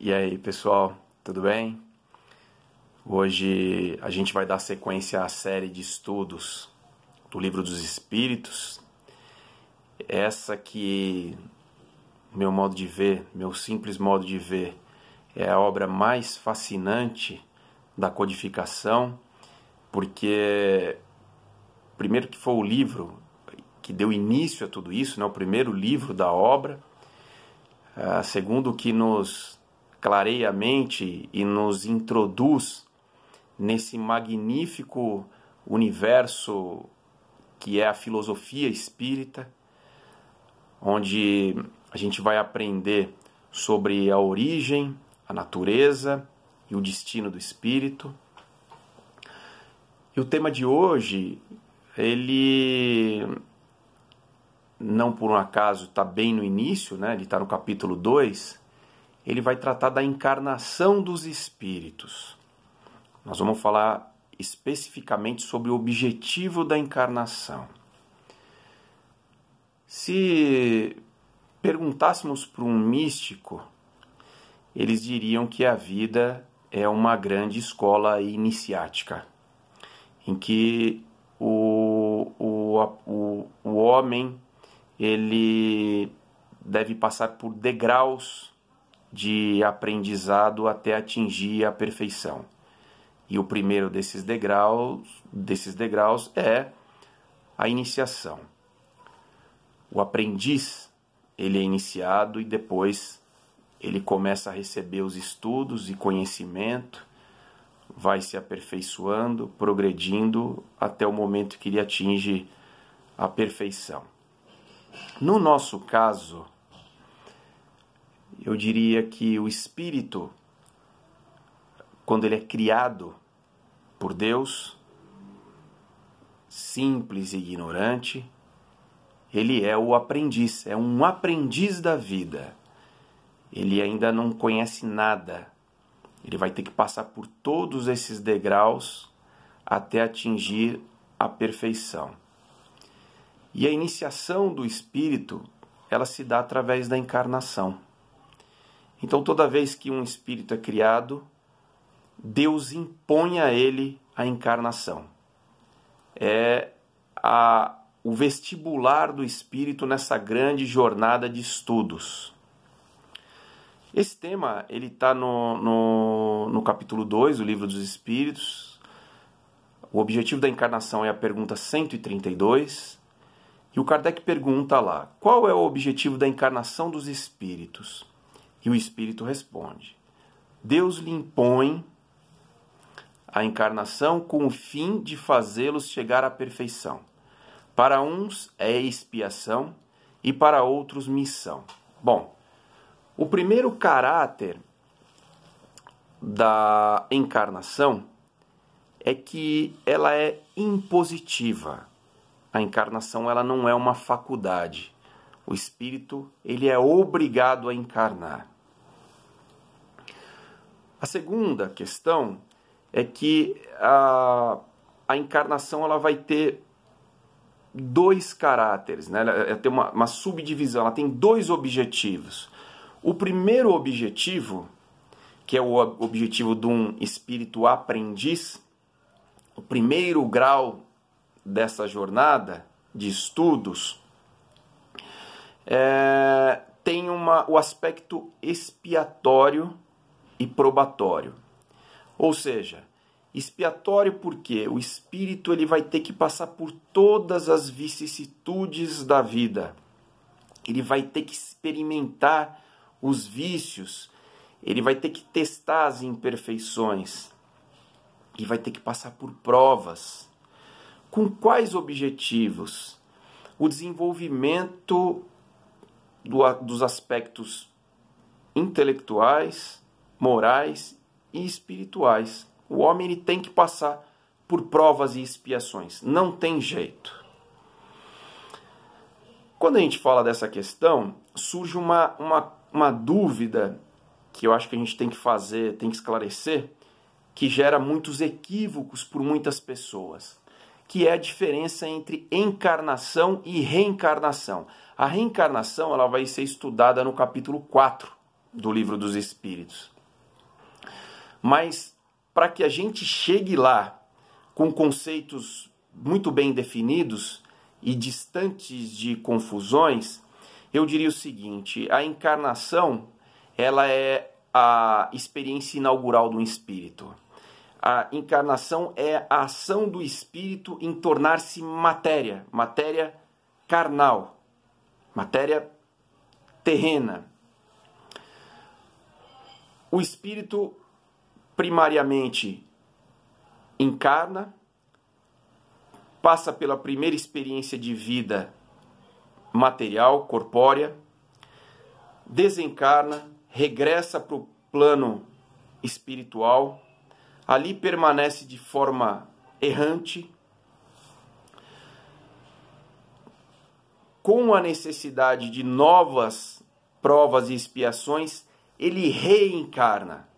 E aí, pessoal, tudo bem? Hoje a gente vai dar sequência à série de estudos do Livro dos Espíritos. Essa que, meu modo de ver, meu simples modo de ver, é a obra mais fascinante da codificação, porque primeiro que foi o livro que deu início a tudo isso, né? O primeiro livro da obra. Segundo, que nos clareia a mente e nos introduz nesse magnífico universo que é a filosofia espírita, onde a gente vai aprender sobre a origem, a natureza e o destino do espírito. E o tema de hoje, ele não por um acaso está bem no início, né? Ele está no capítulo 2, ele vai tratar da encarnação dos espíritos. Nós vamos falar especificamente sobre o objetivo da encarnação. Se perguntássemos para um místico, eles diriam que a vida é uma grande escola iniciática, em que o homem ele deve passar por degraus de aprendizado até atingir a perfeição. E o primeiro desses degraus é a iniciação. O aprendiz, ele é iniciado e depois ele começa a receber os estudos e conhecimento, vai se aperfeiçoando, progredindo até o momento que ele atinge a perfeição. No nosso caso, eu diria que o espírito, quando ele é criado por Deus, simples e ignorante, ele é o aprendiz, é um aprendiz da vida. Ele ainda não conhece nada. Ele vai ter que passar por todos esses degraus até atingir a perfeição. E a iniciação do espírito, ela se dá através da encarnação. Então, toda vez que um espírito é criado, Deus impõe a ele a encarnação. É o vestibular do espírito nessa grande jornada de estudos. Esse tema ele está no capítulo 2 do Livro dos Espíritos. O objetivo da encarnação é a pergunta 132. E o Kardec pergunta lá, qual é o objetivo da encarnação dos espíritos? E o espírito responde, Deus lhe impõe a encarnação com o fim de fazê-los chegar à perfeição. Para uns é expiação e para outros missão. Bom, o primeiro caráter da encarnação é que ela é impositiva. A encarnação ela não é uma faculdade. O espírito ele é obrigado a encarnar. A segunda questão é que a encarnação ela vai ter dois caráteres, né? Ela tem uma subdivisão, ela tem dois objetivos. O primeiro objetivo, que é o objetivo de um espírito aprendiz, o primeiro grau dessa jornada de estudos, tem o aspecto expiatório e probatório. Ou seja, expiatório porque o espírito ele vai ter que passar por todas as vicissitudes da vida. Ele vai ter que experimentar os vícios, ele vai ter que testar as imperfeições e vai ter que passar por provas. Com quais objetivos? O desenvolvimento dos aspectos intelectuais, morais e espirituais. O homem ele tem que passar por provas e expiações. Não tem jeito. Quando a gente fala dessa questão, surge uma dúvida que eu acho que a gente tem que fazer, tem que esclarecer, que gera muitos equívocos por muitas pessoas, que é a diferença entre encarnação e reencarnação. A reencarnação ela vai ser estudada no capítulo 4 do Livro dos Espíritos. Mas para que a gente chegue lá com conceitos muito bem definidos e distantes de confusões, eu diria o seguinte: a encarnação, ela é a experiência inaugural do espírito. A encarnação é a ação do espírito em tornar-se matéria, matéria carnal, matéria terrena. O espírito primariamente encarna, passa pela primeira experiência de vida material, corpórea, desencarna, regressa para o plano espiritual, ali permanece de forma errante, com a necessidade de novas provas e expiações, ele reencarna.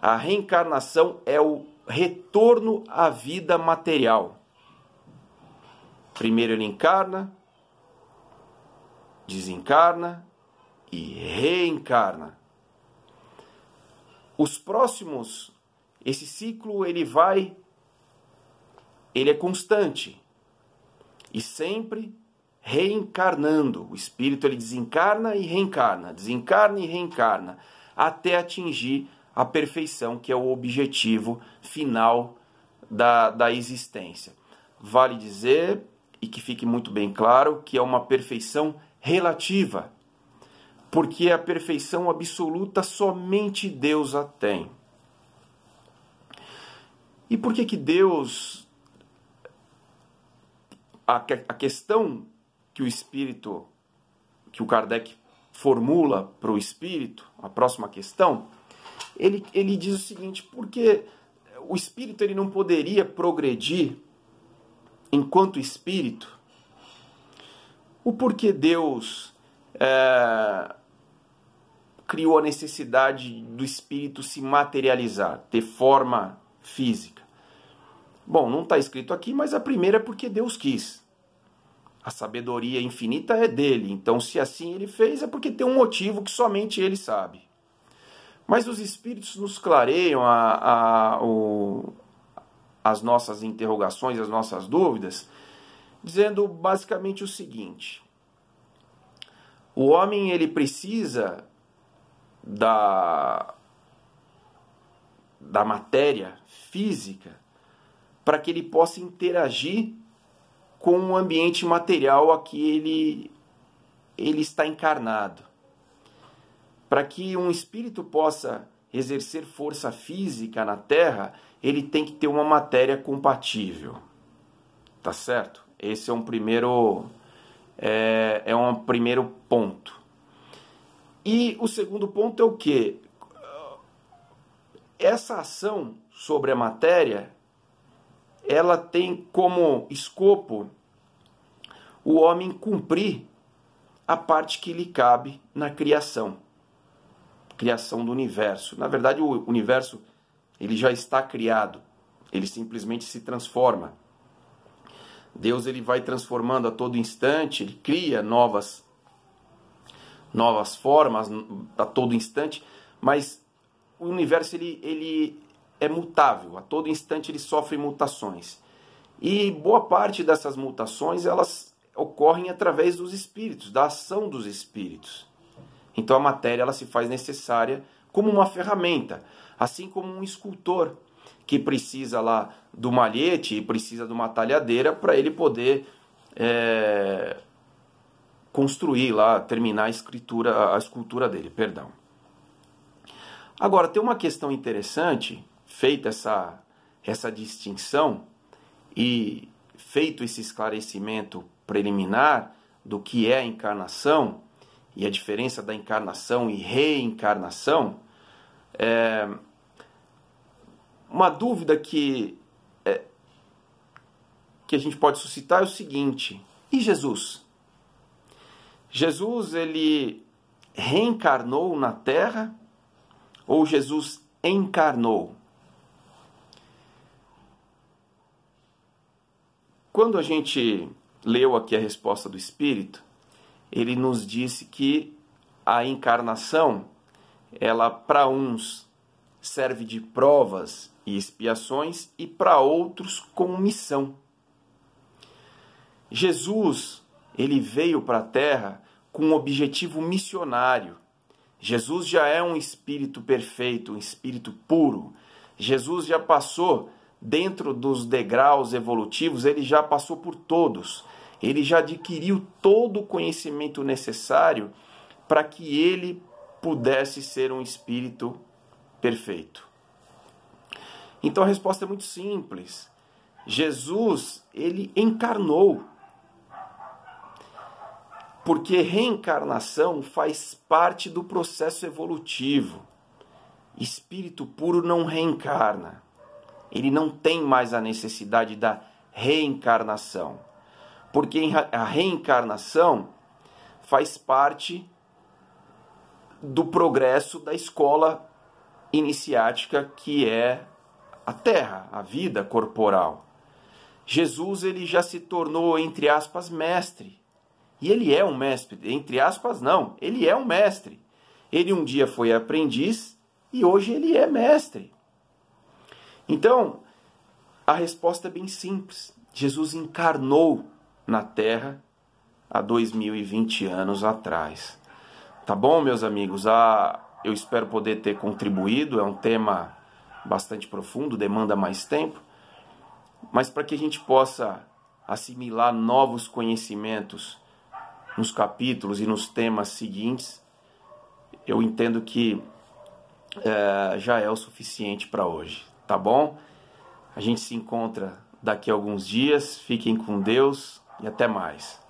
A reencarnação é o retorno à vida material. Primeiro ele encarna, desencarna e reencarna. Os próximos, esse ciclo ele é constante e sempre reencarnando. O espírito ele desencarna e reencarna, até atingir a perfeição, que é o objetivo final da existência. Vale dizer, e que fique muito bem claro, que é uma perfeição relativa, porque a perfeição absoluta somente Deus a tem. E por que Deus... A questão que o Kardec formula para o espírito, a próxima questão, ele diz o seguinte: porque o espírito ele não poderia progredir enquanto espírito? O porquê Deus criou a necessidade do espírito se materializar, ter forma física? Bom, não está escrito aqui, mas a primeira é porque Deus quis. A sabedoria infinita é dele, então se assim ele fez é porque tem um motivo que somente ele sabe. Mas os espíritos nos clareiam as nossas interrogações, as nossas dúvidas, dizendo basicamente o seguinte: o homem ele precisa da matéria física para que ele possa interagir com o ambiente material a que ele está encarnado. Para que um espírito possa exercer força física na Terra, ele tem que ter uma matéria compatível. Tá certo? Esse é um primeiro ponto. E o segundo ponto é o quê? Essa ação sobre a matéria, ela tem como escopo o homem cumprir a parte que lhe cabe na criação do universo. Na verdade, o universo ele já está criado, ele simplesmente se transforma. Deus ele vai transformando a todo instante, ele cria novas formas a todo instante, mas o universo ele é mutável, a todo instante ele sofre mutações. E boa parte dessas mutações elas ocorrem através dos espíritos, da ação dos espíritos. Então a matéria ela se faz necessária como uma ferramenta, assim como um escultor que precisa lá do malhete e precisa de uma talhadeira para ele poder construir lá, terminar a escultura dele, perdão. Agora, tem uma questão interessante, feita essa distinção e feito esse esclarecimento preliminar do que é a encarnação e a diferença da encarnação e reencarnação, uma dúvida que a gente pode suscitar é o seguinte: e Jesus? Jesus, ele reencarnou na Terra ou Jesus encarnou? Quando a gente leu aqui a resposta do Espírito, ele nos disse que a encarnação, ela para uns serve de provas e expiações e para outros como missão. Jesus, ele veio para a Terra com um objetivo missionário. Jesus já é um espírito perfeito, um espírito puro. Jesus já passou dentro dos degraus evolutivos, ele já passou por todos. Ele já adquiriu todo o conhecimento necessário para que ele pudesse ser um espírito perfeito. Então a resposta é muito simples. Jesus, ele encarnou. Porque reencarnação faz parte do processo evolutivo. Espírito puro não reencarna. Ele não tem mais a necessidade da reencarnação. Porque a reencarnação faz parte do progresso da escola iniciática que é a Terra, a vida corporal. Jesus, ele já se tornou, entre aspas, mestre. E ele é um mestre, entre aspas não, ele é um mestre. Ele um dia foi aprendiz e hoje ele é mestre. Então, a resposta é bem simples. Jesus encarnou na Terra há 2020 anos atrás. Tá bom, meus amigos? Eu espero poder ter contribuído, é um tema bastante profundo, demanda mais tempo, mas para que a gente possa assimilar novos conhecimentos nos capítulos e nos temas seguintes, eu entendo que já é o suficiente para hoje, tá bom? A gente se encontra daqui a alguns dias, fiquem com Deus e até mais.